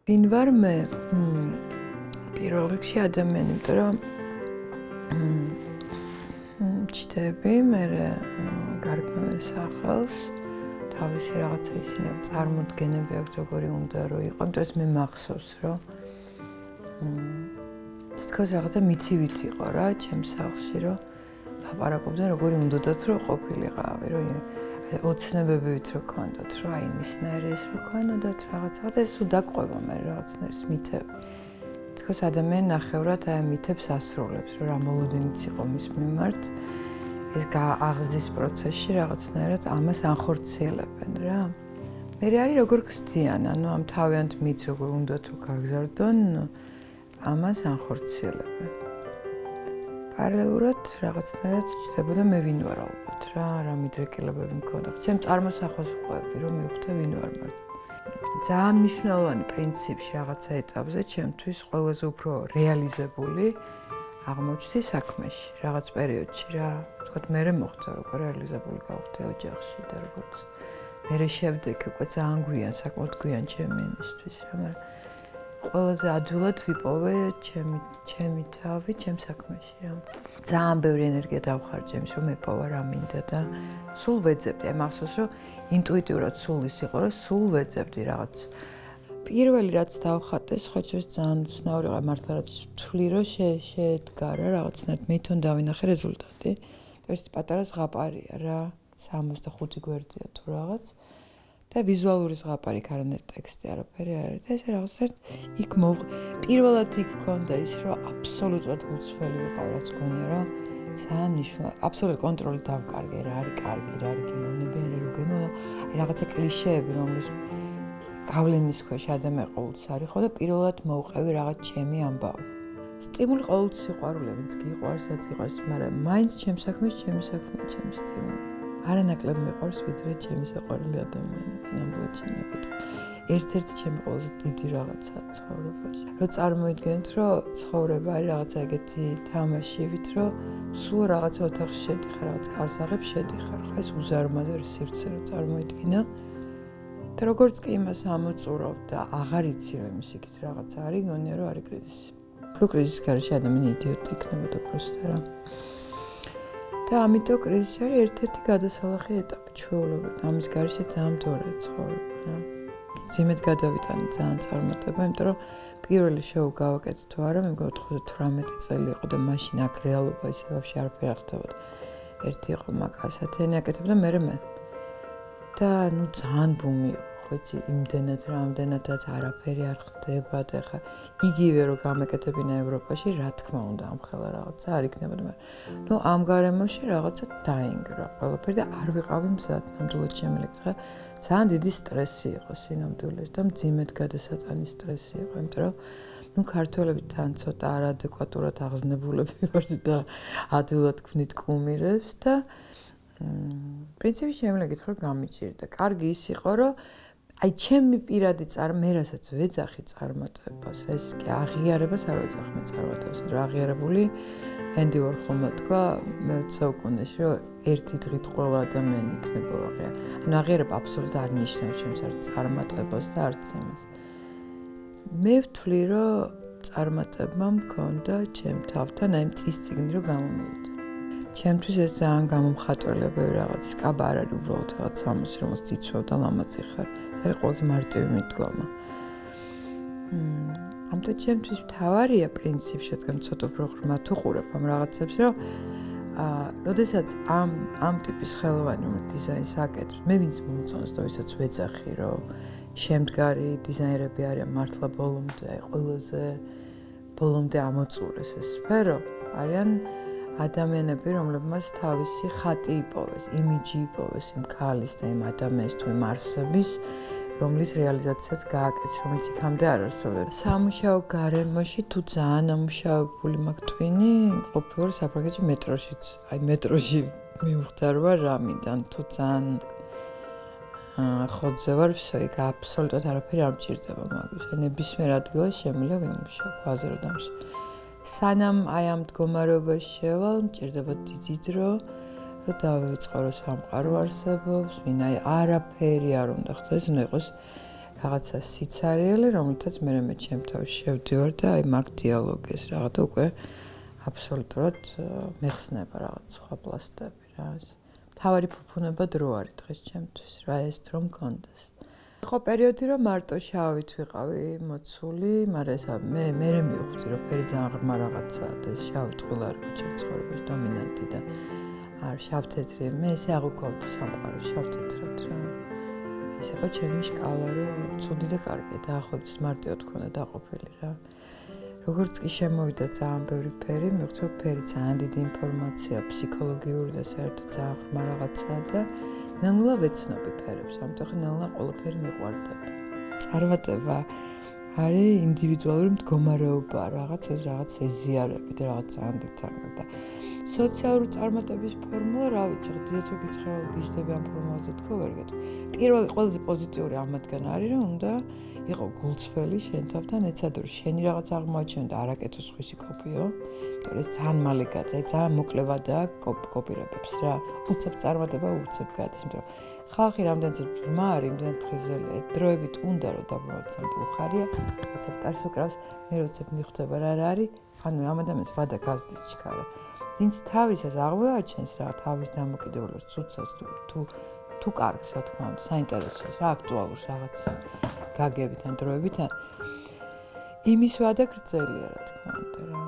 ვინ ვარ მე? პირველ რიგში ადამიანი, იმიტომ რომ ჩდები, მე გარკვეულ სახელს, თავისი რაღაცა ისინი წარმოდგენები აქვს, როგორი უნდა რომ იყო, იმიტომ რომ მე მახსოვს, რომ თითქოს რაღაცა მითივით იყო რა, ჩემს სახლში, რომ ლაპარაკობდნენ, როგორი უნდათ რომ ყოფილიყავი, რომ ოცნებებით რო ქონდათ, რომ აი მისნაირი ის რო ქონოდათ რაღაცა და ეს უდაყვება მე რაღაცნაირს მითები. თითქოს ადამიანი ნახევრად აი მითებს ასრულებს, რომ რა მოლოდინიც იყო მის მიმართ. ეს აღზრდის პროცესში რაღაცნაირად ამას ანხორციელებენ რა. მე არის როგორ გსდიან, ანუ ამ თავიანთ მითს როგორ უნდათ რომ გაგზავნონ, ამას ანხორციელებენ. პარალელურად რაღაცნაირად ჩნდებოდა მე ვინ ვარ ალბათ რა მიდრეკილებები მქონდა. ჩემ წარმოსახვას ვყვები, რომ მივხვდე ვინ ვარ მართლა. ძალიან მნიშვნელოვანი პრინციპში რაღაცა ეტაპზე ჩემთვის ყველაზე უფრო რეალიზებული აღმოჩნდი საქმეში, რაღაც პერიოდში რა. ვთქვათ, მე მოხდა როგორ რეალიზებული გავხდე ოჯახში და როგორც მე შევდექი უკვე ძალიან გვიან, საკმაოდ გვიან ჩემი იმისთვის რა, მაგრამ ყველაზე ადვილად ვიპოვე ჩემი თავი, ჩემ საქმეში რა. ძალიან ბევრი ენერგია დავხარჯე იმის, რომ მეპოვა რა მინდა და სულ ვეძებდი. აი მახსოვს, რომ ინტუიტიურად სულ ის იყო, რომ სულ ვეძებდი რაღაც. პირველი რაც დავხატე, ხოჩოს ძალიან უცნაური იყო, მართლა რაც ვთვლი, რომ შეედგა რა რაღაცნაირად მე თვითონ დავინახე რეზულტატი. ეს პატარა ზღაპარია რა, 65 გვერდია თუ რაღაც. და ვიზუალური ზღაპარი არანაირი ტექსტი არაფერი არ არის და ეს რაღაცნაირად იქ პირველად იქ მქონდა ის რომ აბსოლუტურად გულწრფელი ვიყავ რაც გონია რომ ძალიან მნიშვნელოვანი აბსოლუტურად კონტროლი დავკარგე რა არის კარგი რა არის გემოვნებიანი რა გემოვნა აი რაღაცა კლიშეები რომლის გავლენის ქვეშ ადამიანი ყოველთვის არის ხო და პირველად მოვყევი რაღაც ჩემი ამბავი სტიმული ყოველთვის სიყვარული ვინც გიყვარს რაც გიყვარს მაგრამ მაინც ჩემ საქმეს ჩემი სტიმული არანაკლებ მიყვარს ვიდრე ჩემი საყვარელი ადამიანები ნამდვილად ჩემნებით. ერთ-ერთი ჩემი ყველაზე დიდი რაღაცა ცხოვრებაში. რომ წარმოიდგენთ, რომ ცხოვრება არის რაღაცა ეგეთი თამაშივით, რომ სულ რაღაცა ოთახში შედიხარ, რაღაც კარსაღებს შედიხარ. ხა ეს უზარმაზარი სივრცე რომ წარმოიდგინა. და როგორც კი იმას ამოწურავ და აღარ იცი რომ იმის იქით რაღაცა არის, გონია რომ არის კრიზისი. რო კრიზისის გარეშე ადამიანი იდიოტი იქნებოდა პროსტა რა. და ამიტომ კრიზისი არის ერთ-ერთი გადასალახი ეტაპი ჩვეულებრივ. ამის გარეშე ძალიან მდორია ცხოვრება რა. ძიმედ გადავიტანე ძალიან წარმატება, იმიტომ რომ პირველი შოუ გავაკეთე თუ არა, მე მგონი 98 წელი იყო და მაშინ აქ რეალობა ისე ვაფშე არაფერი არ ხდებოდა. ერთი იყო მაკასათენი აკეთებდა მე. და ნუ ძალიან ბუმი იყო. ხოიცი იმდენად რამდენადაც არაფერი არ ხდება და ხა იგივე რომ გამეკეთებინა ევროპაში რა თქმა უნდა ამხელა რაღაცა არ იქნებოდა მაგრამ ნუ ამ გარემოში რაღაცა დაინგრა ყველაფერი და არ ვიყავი მზად ნამდვილად შემილეკთ ხა ძალიან დიდი სტრესი იყო სინამდვილეს და მძიმედ გადასატანი სტრესი იყო იმიტომ რომ ნუ ქართველები თან ცოტა არადეკვატურად აღზნებულები ვართ და ადვილად გვნით კუმირებს და პრინციპში შემილეკით რომ გამიჭირდა კარგი ის იყო რომ აი ჩემი პირადი მე რასაც ვეძახი წარმატებას, ეს კი აღიარებას არ ვეძახი მე წარმატებას, რომ აღიარებული ენდი ვორჰოლმა თქვა მე-20 საუკუნეში, რომ ერთი დღით ყველა ადამიანი იქნება აღიარებული. ანუ აღიარება აბსოლუტურად არ ნიშნავს ჩემს არც წარმატებას და არც იმას. მე ვთვლი, რომ წარმატება მქონდა ჩემ თავთან, აი წისწიგნი რომ გამომივიდა. ჩემთვის ეს ძალიან გამომხატველებელი რაღაც კაბა არ არის უბრალოდ რაღაც სამოსი რომელსაც იცვევ და ლამაზი ხარ. ეს არის ყველაზე მარტივი მიდგომა. ამიტომ ჩემთვის მთავარია პრინციპი, რადგან ცოტა უფრო ღრმად უყურებ ამ რაღაცებს, რომ როდესაც ამ ტიპის ხელოვანი დიზაინს აკეთებ, მე ვინც მომწონს და ვისაც ვეძახი, რომ შემდგარი დიზაინერები არიან მართლა ბოლომდე, ყველაზე ბოლომდე ამოწურეს ეს სფერო, არიან ადამიანები, რომლებმაც თავისი ხატი იპოვეს, იმიჯი იპოვეს იმ ქალის და იმ ადამიანის თუ იმ არსების, რომლის რეალიზაციაც გააკეთეს, რომელიც იქამდე არ არსებობდა. სამუშაო გარემოში თუ ძალიან ამუშავებული მაქვს ტვინი, ყოფილვარ საფრანგეთში მეტროშიც. აი მეტროში მივხვდა რა რამინდან თუ ძალიან ხოძე ვარ, всё, იქ აბსოლუტურად არაფერი არ მჭირდება მაგის. ნებისმიერ ადგილას შემიძლია ვიმუშაო, ქვაზე რომ დამშვა. სანამ აი ამ მდგომარეობაში შევალ, მჭირდება დიდი დრო, და დავიწყო რომ სამყარო არსებობს, ვინ არაფერი არ უნდა ხდეს, უნდა იყოს რაღაცა სიცარიელე, რომელთაც მე ჩემ თავში შევდივარ და აი მაგ დიალოგის რაღაცა უკვე აბსოლუტურად მეხსნება რაღაც სხვა პლასტები რა. თავარი ფუფუნება დრო არის დღეს ჩემთვის რა ეს დრო მქონდეს. იყო პერიოდი რომ მარტო შავით ვიყავი მოცული, მაგრამ ესა მე მივხვდი რომ ფერი ძალიან ღრმა რაღაცაა და შავი წყვილ არ იყო ჩემ ცხოვრებაში დომინანტი და არ შავ-თეთრი, მე ესე აღვიქოვდი სამყარო შავ-თეთრად რა. ეს იყო ჩემი შკალა რომ ცუდი და კარგი და ახლობთვის მარტივად ქონდა დაყოფილი რა. როგორც კი შემოვიდა ძალიან ბევრი ფერი, მივხვდი რომ ფერი ძალიან დიდი ინფორმაცია, ფსიქოლოგიური და საერთოდ ძალიან ღრმა რაღაცაა და ნელა ვეცნობი ფერებს, ამიტომ ხა ნელა ყველაფერი მიყვარდება. წარმატება არის ინდივიდუალური მდგომარეობა, რაღაც ეზიარები და რაღაც ძალიან დიდთანხმდა და სოციალური წარმატების ფორმულა, რა ვიცი, დიდაც ვიკითხე რა გიждები ამ ფორმულაზე თქო ვერ გეტყვი. პირველი ყველაზე პოზიტიური ამათგან არის რომ უნდა იყო გულწრფელი შენ თავთან ეცადრო შენი რაღაც აღმოაჩენო და არაკეთოს ხვისი კოპიო. იმიტომ ეს ძალიან მალე გადა, ძალიან მოკლევადა კოპირებებს რა. უცებ წარმატება უცებ გადის, იმიტომ ხალხი რამდენიც ბრმა არის, იმდენად ფხიზელია. დროებით უნდა რომ დამოვაცამდე უხარია, უცებ ტარსოკრავს, მე უცებ მიხვდება რა არის, ანუ ამ ადამიანს ვადა გაზდის ჩქარა. ვინც თავისას აღმოაჩენს რა თავის დამოკიდებულებას ცუცას თუ კარგს რა თქმა უნდა, საინტერესოს, აქტუალურს რაღაც გაგებიდან დროებიდან იმის ვადა გრძელია რა თქმა უნდა რა.